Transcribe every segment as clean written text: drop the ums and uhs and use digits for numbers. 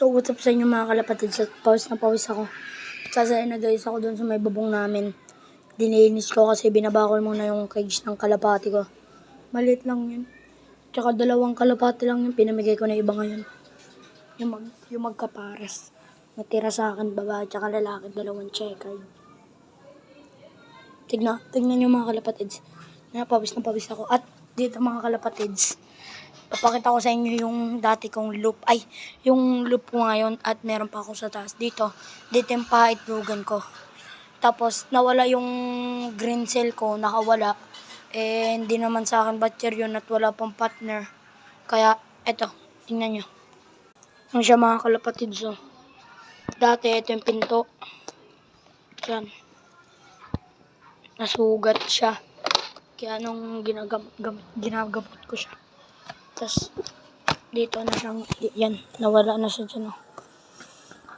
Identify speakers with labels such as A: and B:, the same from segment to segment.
A: So what's up sa inyo mga kalapatid? Sa pawis na pawis ako. Sasaya na guys ako dun sa may bubong namin. Dininis ko kasi binabakol muna yung cage ng kalapati ko. Maliit lang yun. Tsaka 2 kalapati lang yung pinamigay ko na iba ngayon. Yung magkapares. Natira sa akin babae tsaka lalaki, 2 checkered. Tignan nyo mga kalapatids. Napawis na pawis ako. At dito mga kalapatids, papakita ko sa inyo yung dati kong loop. Ay, yung loop ko ngayon at meron pa ako sa taas. Dito yung paitlugan ko. Tapos nawala yung green cell ko, nakawala. Eh, hindi naman sa akin batcher yun at wala pang partner. Kaya, eto, tingnan nyo. Ano siya mga kalapatids, oh. Dati, ito yung pinto. Yan. Nasugat siya. Kaya nung ginagamot ko siya. Tapos, dito na siyang, yan, nawala na siya dyan, oh.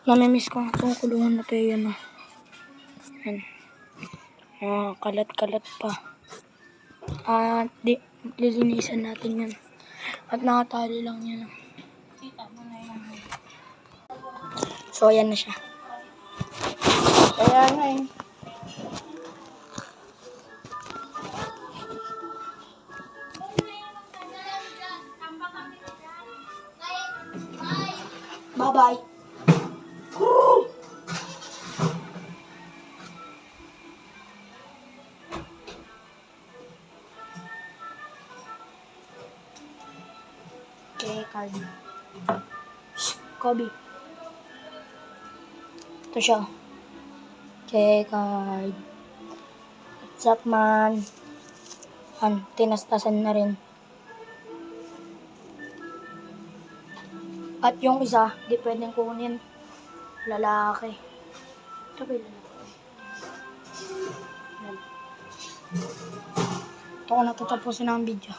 A: Namimiss ko itong kulungan na ito, yan, oh. Yan. Kalat-kalat pa. Lilinisan natin yan. At nakatali lang yan, oh. So, ayan na siya. Kaya nga, eh. Bye-bye. Okay, card. Kobe. Ito siya. Okay, card. What's up, man? Tinastasan na rin. At yung isa, di pwedeng kunin. Lalaki. Ito ba yung lalaki? Yan. Ito ko natatapusin ang video.